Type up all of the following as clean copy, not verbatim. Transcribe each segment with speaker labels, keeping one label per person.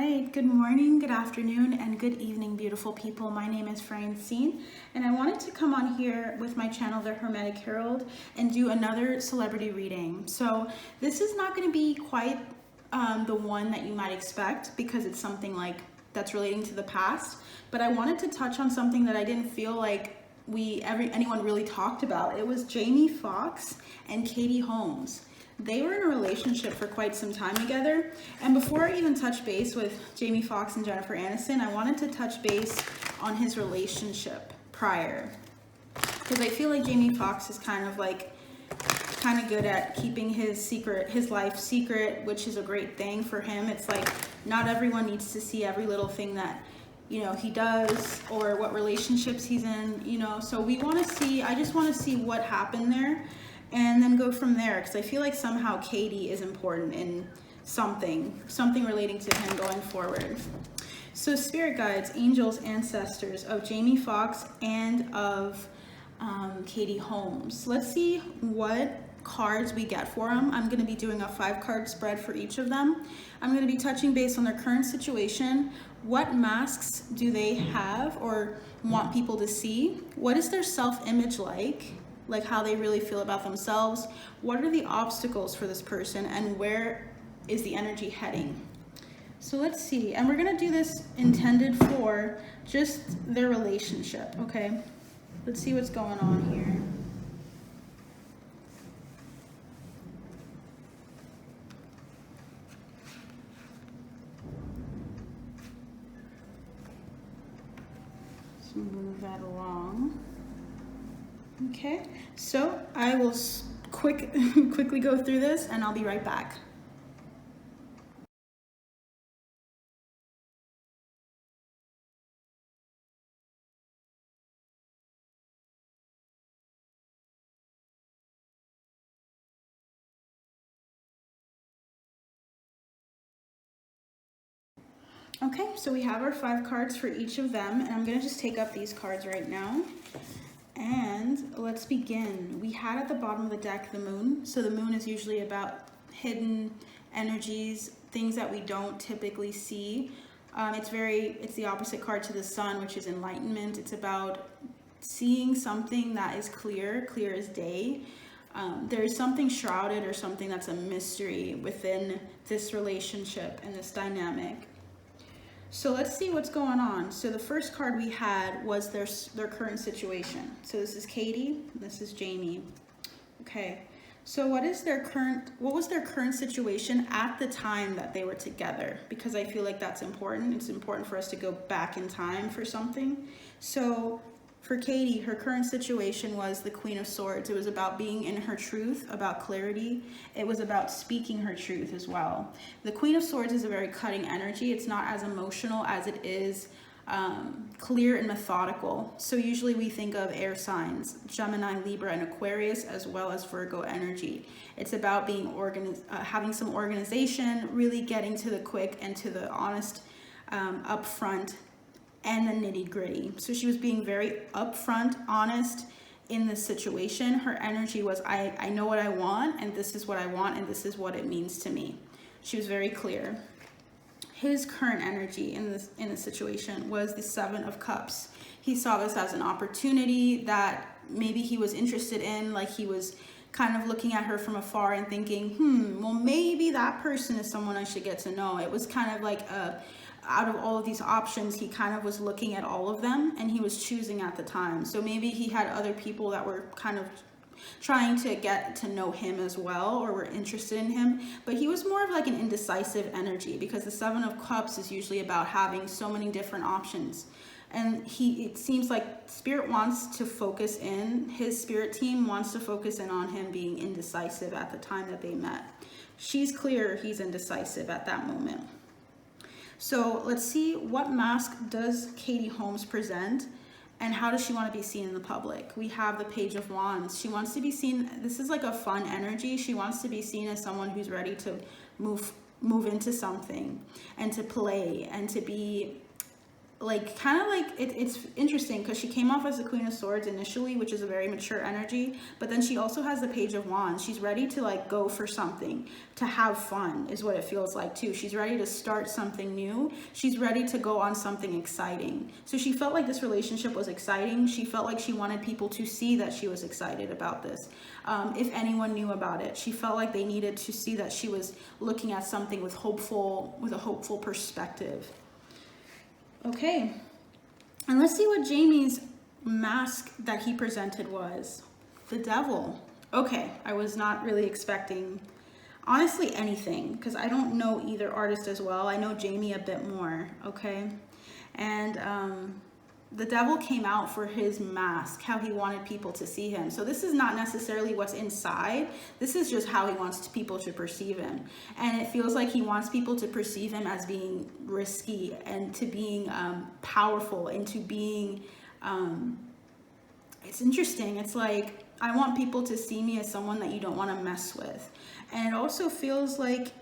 Speaker 1: right, good morning, good afternoon, and good evening, beautiful people. My name is Francine, and I wanted to come on here with my channel, The Hermetic Herald, and do another celebrity reading. So this is not going to be quite the one that you might expect, because it's something like that's relating to the past, but I wanted to touch on something that I didn't feel like anyone really talked about. It was Jamie Foxx and Katie Holmes. They were in a relationship for quite some time together. And before I even touch base with Jamie Foxx and Jennifer Aniston, I wanted to touch base on his relationship prior. Because I feel like Jamie Foxx is kind of good at keeping his life secret, which is a great thing for him. It's like not everyone needs to see every little thing that he does or what relationships he's in, so I just want to see what happened there and then go from there, because I feel like somehow Katie is important in something relating to him going forward. So spirit guides, angels, ancestors of Jamie Foxx and of Katie Holmes. Let's see what cards we get for them. I'm going to be doing a 5-card spread for each of them. I'm going to be touching base on their current situation. What masks do they have or want people to see? What is their self-image like how they really feel about themselves? What are the obstacles for this person, and where is the energy heading? So let's see, and we're going to do this intended for just their relationship, okay? Let's see what's going on here. Let's move that along. Okay, so I will quickly go through this, and I'll be right back. Okay, so we have our 5 cards for each of them, and I'm going to just take up these cards right now. And let's begin. We had at the bottom of the deck the moon. So the moon is usually about hidden energies, things that we don't typically see. It's the opposite card to the sun, which is enlightenment. It's about seeing something that is clear as day. There is something shrouded or something that's a mystery within this relationship and this dynamic. So let's see what's going on. So the first card we had was their current situation. So this is Katie, this is Jamie. Okay, so what was their current situation at the time that they were together? Because I feel like that's important. It's important for us to go back in time for something. So for Katie, her current situation was the Queen of Swords. It was about being in her truth, about clarity. It was about speaking her truth as well. The Queen of Swords is a very cutting energy. It's not as emotional as it is clear and methodical. So usually we think of air signs, Gemini, Libra, and Aquarius, as well as Virgo energy. It's about being having some organization, really getting to the quick and to the honest upfront, and the nitty-gritty. So she was being very upfront, honest in this situation. Her energy was, I know what I want, and this is what I want, and this is what it means to me. She was very clear. His current energy in this situation was the 7 of Cups. He saw this as an opportunity that maybe he was interested in, like he was kind of looking at her from afar and thinking, well, maybe that person is someone I should get to know. It was kind of like out of all of these options, he kind of was looking at all of them, and he was choosing at the time. So maybe he had other people that were kind of trying to get to know him as well, or were interested in him, but he was more of like an indecisive energy, because the 7 of Cups is usually about having so many different options. And it seems like Spirit wants to focus in, his spirit team wants to focus in on him being indecisive at the time that they met. She's clear he's indecisive at that moment. So let's see, what mask does Katie Holmes present, and how does she want to be seen in the public? We have the Page of Wands. She wants to be seen, this is like a fun energy. She wants to be seen as someone who's ready to move into something and to play and to be like kind of like it's interesting because she came off as the Queen of Swords initially, which is a very mature energy, but then she also has the Page of Wands. She's ready to like go for something, to have fun is what it feels like too. She's ready to start something new. She's ready to go on something exciting. So she felt like this relationship was exciting. She felt like she wanted people to see that she was excited about this. If anyone knew about it, she felt like they needed to see that she was looking at something with a hopeful perspective. Okay, and let's see what Jamie's mask that he presented was. The Devil. Okay, I was not really expecting, honestly, anything, because I don't know either artist as well. I know Jamie a bit more, okay? And the Devil came out for his mask, how he wanted people to see him. So this is not necessarily what's inside. This is just how he wants people to perceive him. And it feels like he wants people to perceive him as being risky and to being powerful and to being, it's interesting. It's like, I want people to see me as someone that you don't want to mess with. And it also feels like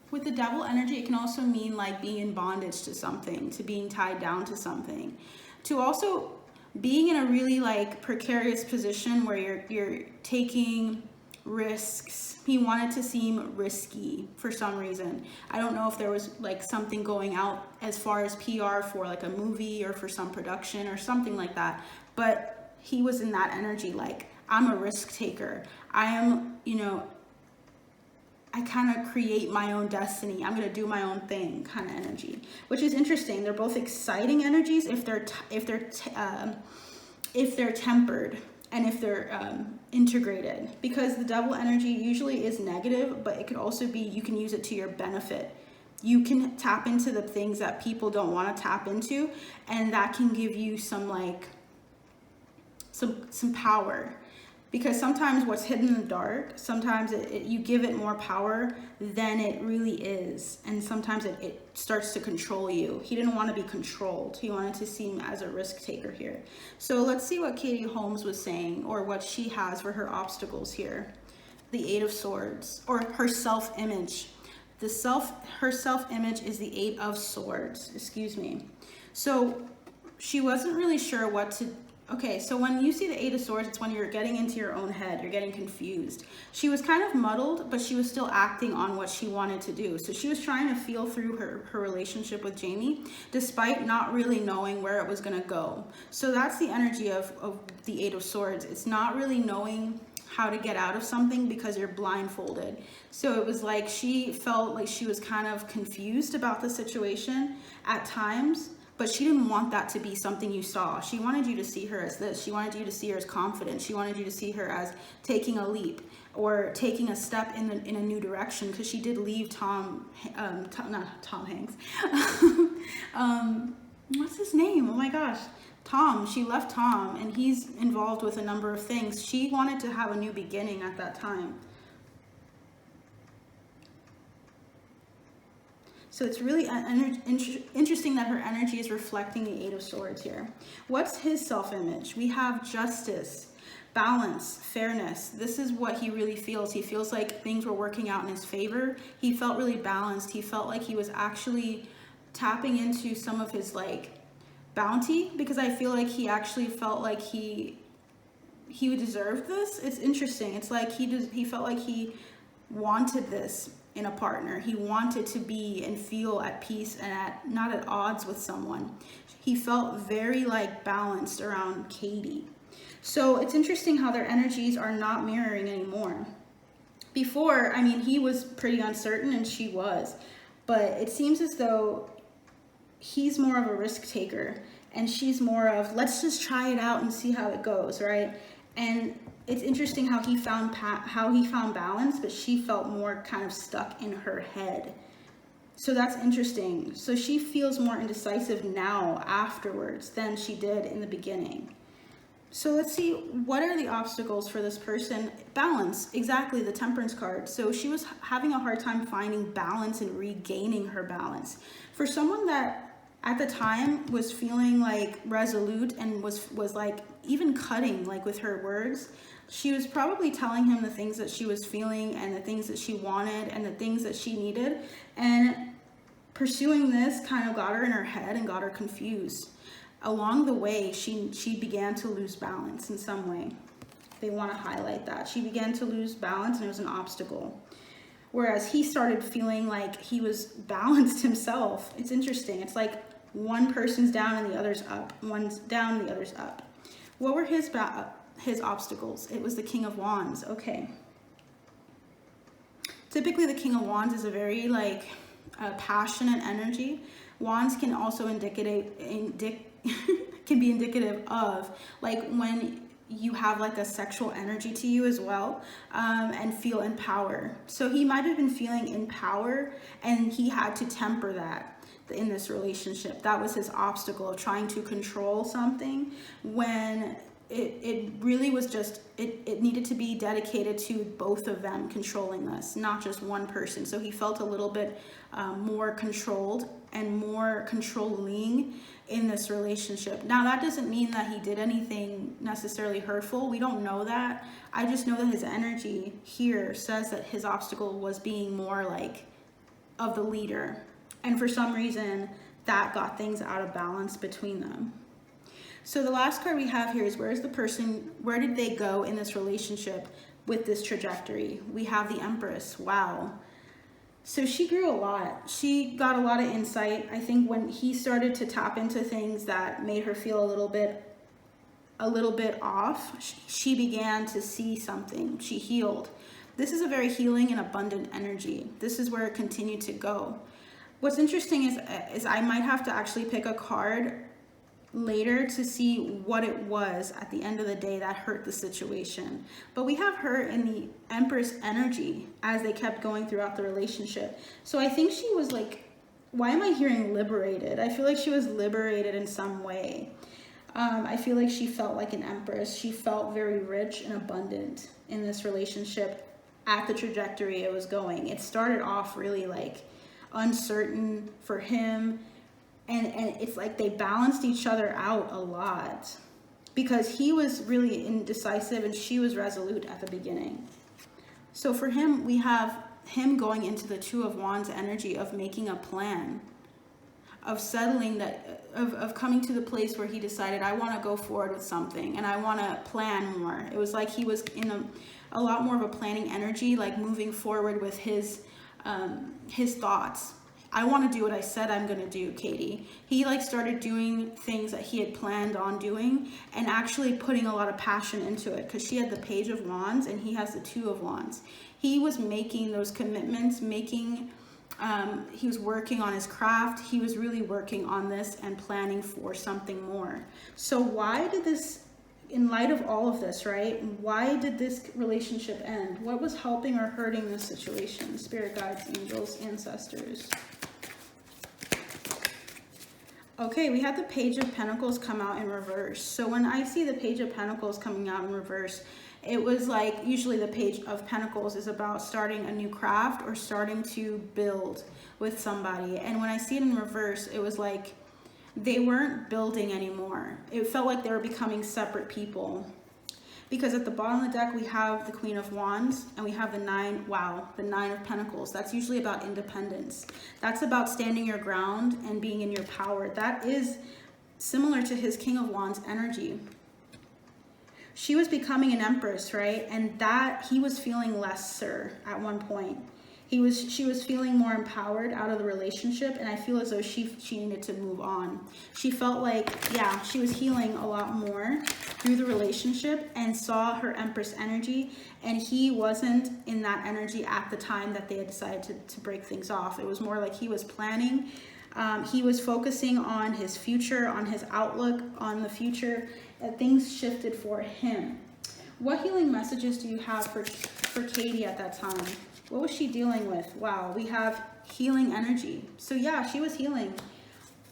Speaker 1: with the Devil energy, it can also mean like being in bondage to something, to being tied down to something, to also being in a really like precarious position where you're taking risks. He wanted to seem risky for some reason. I don't know if there was like something going out as far as PR for like a movie or for some production or something like that, but he was in that energy like, I'm a risk taker. I am, you know, I kind of create my own destiny. I'm going to do my own thing kind of energy, which is interesting. They're both exciting energies if they're tempered and if they're integrated, because the Devil energy usually is negative, but it could also be, you can use it to your benefit. You can tap into the things that people don't want to tap into, and that can give you some like some power. Because sometimes what's hidden in the dark, sometimes you give it more power than it really is. And sometimes it starts to control you. He didn't want to be controlled. He wanted to seem as a risk taker here. So let's see what Katie Holmes was saying, or what she has for her obstacles here. The Eight of Swords, or her self-image. Her self-image is the Eight of Swords, excuse me. So she wasn't really sure what to. Okay, so when you see the Eight of Swords, it's when you're getting into your own head, you're getting confused. She was kind of muddled, but she was still acting on what she wanted to do. So she was trying to feel through her relationship with Jamie, despite not really knowing where it was gonna go. So that's the energy of the Eight of Swords. It's not really knowing how to get out of something because you're blindfolded. So it was like she felt like she was kind of confused about the situation at times, but she didn't want that to be something you saw. She wanted you to see her as this. She wanted you to see her as confident. She wanted you to see her as taking a leap or taking a step in a new direction, because she did leave not Tom Hanks. What's his name? Oh my gosh. Tom. She left Tom, and he's involved with a number of things. She wanted to have a new beginning at that time. So it's really interesting that her energy is reflecting the Eight of Swords here. What's his self-image? We have justice, balance, fairness. This is what he really feels. He feels like things were working out in his favor. He felt really balanced. He felt like he was actually tapping into some of his like bounty, because I feel like he actually felt like he deserved this. It's interesting. It's like he felt like he wanted this in a partner. He wanted to be and feel at peace and not at odds with someone. He felt very like balanced around Katie. So it's interesting how their energies are not mirroring anymore. Before, I mean, he was pretty uncertain and she was, but it seems as though he's more of a risk taker and she's more of, let's just try it out and see how it goes, right? And it's interesting how he found balance, but she felt more kind of stuck in her head. So that's interesting. So she feels more indecisive now afterwards than she did in the beginning. So let's see, what are the obstacles for this person? Balance, exactly, the Temperance card. So she was having a hard time finding balance and regaining her balance. For someone that at the time was feeling like resolute and was like even cutting like with her words, she was probably telling him the things that she was feeling and the things that she wanted and the things that she needed. And pursuing this kind of got her in her head and got her confused. Along the way, she began to lose balance in some way. They want to highlight that. She began to lose balance and it was an obstacle. Whereas he started feeling like he was balanced himself. It's interesting. It's like one person's down and the other's up. One's down and the other's up. What were his obstacles? It was the King of Wands. Okay. Typically, the King of Wands is a very passionate energy. Wands can also can be indicative of like when you have like a sexual energy to you as well, and feel in power. So he might have been feeling in power and he had to temper that in this relationship. That was his obstacle of trying to control something when it really was just, it needed to be dedicated to both of them controlling this, not just one person. So he felt a little bit more controlled and more controlling in this relationship. Now, that doesn't mean that he did anything necessarily hurtful. We don't know that. I just know that his energy here says that his obstacle was being more like of the leader. And for some reason, that got things out of balance between them. So the last card we have here is where did they go in this relationship with this trajectory? We have the Empress. Wow. So she grew a lot. She got a lot of insight. I think when he started to tap into things that made her feel a little bit off, she began to see something. She healed. This is a very healing and abundant energy. This is where it continued to go. What's interesting is I might have to actually pick a card later to see what it was at the end of the day that hurt the situation. But we have her in the Empress energy as they kept going throughout the relationship. So I think she was like, why am I hearing liberated? I feel like she was liberated in some way. I feel like she felt like an empress. She felt very rich and abundant in this relationship at the trajectory it was going. It started off really like uncertain for him. And it's like they balanced each other out a lot because he was really indecisive and she was resolute at the beginning. So for him, we have him going into the Two of Wands energy of making a plan, of settling that, of coming to the place where he decided, I want to go forward with something and I want to plan more. It was like he was in a lot more of a planning energy, like moving forward with his thoughts. I want to do what I said I'm going to do, Katie. He like started doing things that he had planned on doing and actually putting a lot of passion into it because she had the Page of Wands and he has the Two of Wands. He was making those commitments, he was working on his craft. He was really working on this and planning for something more. So why did this, in light of all of this, right? Why did this relationship end? What was helping or hurting this situation? Spirit guides, angels, ancestors. Okay, we had the Page of Pentacles come out in reverse. So when I see the Page of Pentacles coming out in reverse, it was like usually the Page of Pentacles is about starting a new craft or starting to build with somebody. And when I see it in reverse, it was like they weren't building anymore. It felt like they were becoming separate people. Because at the bottom of the deck, we have the Queen of Wands and we have the Nine of Pentacles. That's usually about independence. That's about standing your ground and being in your power. That is similar to his King of Wands energy. She was becoming an empress, right? And that he was feeling lesser at one point. She was feeling more empowered out of the relationship, and I feel as though she needed to move on. She felt like, yeah, she was healing a lot more through the relationship and saw her Empress energy, and he wasn't in that energy at the time that they had decided to break things off. It was more like he was planning. He was focusing on his future, on his outlook on the future, and things shifted for him. What healing messages do you have for Katie at that time? What was she dealing with? Wow, we have healing energy. So yeah, she was healing.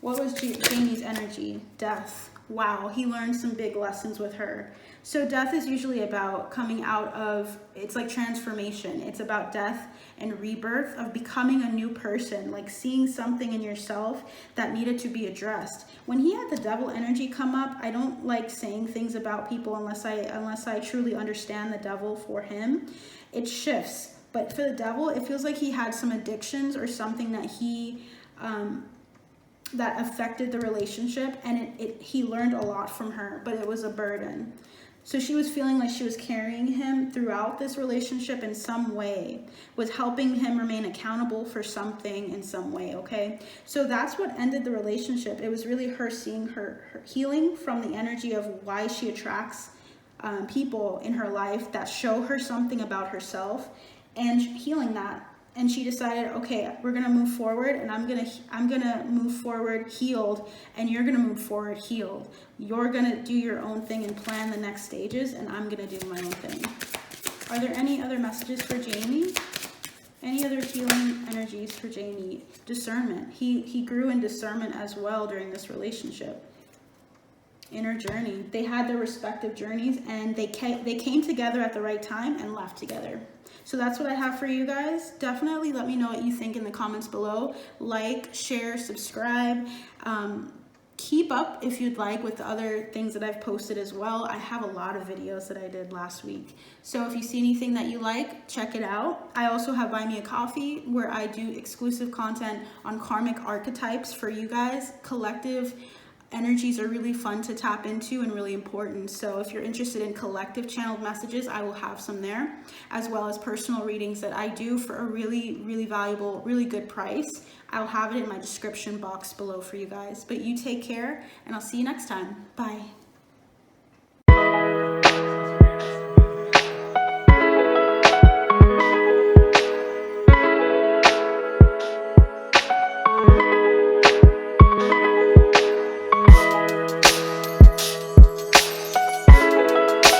Speaker 1: What was Jamie's energy? Death. Wow, he learned some big lessons with her. So death is usually about coming out of, it's like transformation. It's about death and rebirth, of becoming a new person, like seeing something in yourself that needed to be addressed. When he had the Devil energy come up, I don't like saying things about people unless I truly understand the Devil for him. It shifts. But for the Devil, it feels like he had some addictions or something that he that affected the relationship, and he learned a lot from her, but it was a burden. So she was feeling like she was carrying him throughout this relationship in some way, was helping him remain accountable for something in some way, okay? So that's what ended the relationship. It was really her seeing her healing from the energy of why she attracts people in her life that show her something about herself, and healing that. And she decided, okay, we're gonna move forward, and I'm gonna move forward healed, and you're gonna move forward healed. You're gonna do your own thing and plan the next stages, and I'm gonna do my own thing. Are there any other messages for Jamie? Any other healing energies for Jamie? Discernment. He grew in discernment as well during this relationship. Inner journey. They had their respective journeys, and they came together at the right time and left together. So that's what I have for you guys. Definitely let me know what you think in the comments below. Like, share, subscribe. Keep up if you'd like with the other things that I've posted as well. I have a lot of videos that I did last week. So if you see anything that you like, check it out. I also have Buy Me a Coffee, where I do exclusive content on karmic archetypes for you guys. Collective energies are really fun to tap into and really important. So if you're interested in collective channeled messages, I will have some there, as well as personal readings that I do for a really, really valuable, really good price. I'll have it in my description box below for you guys. But you take care, and I'll see you next time. Bye.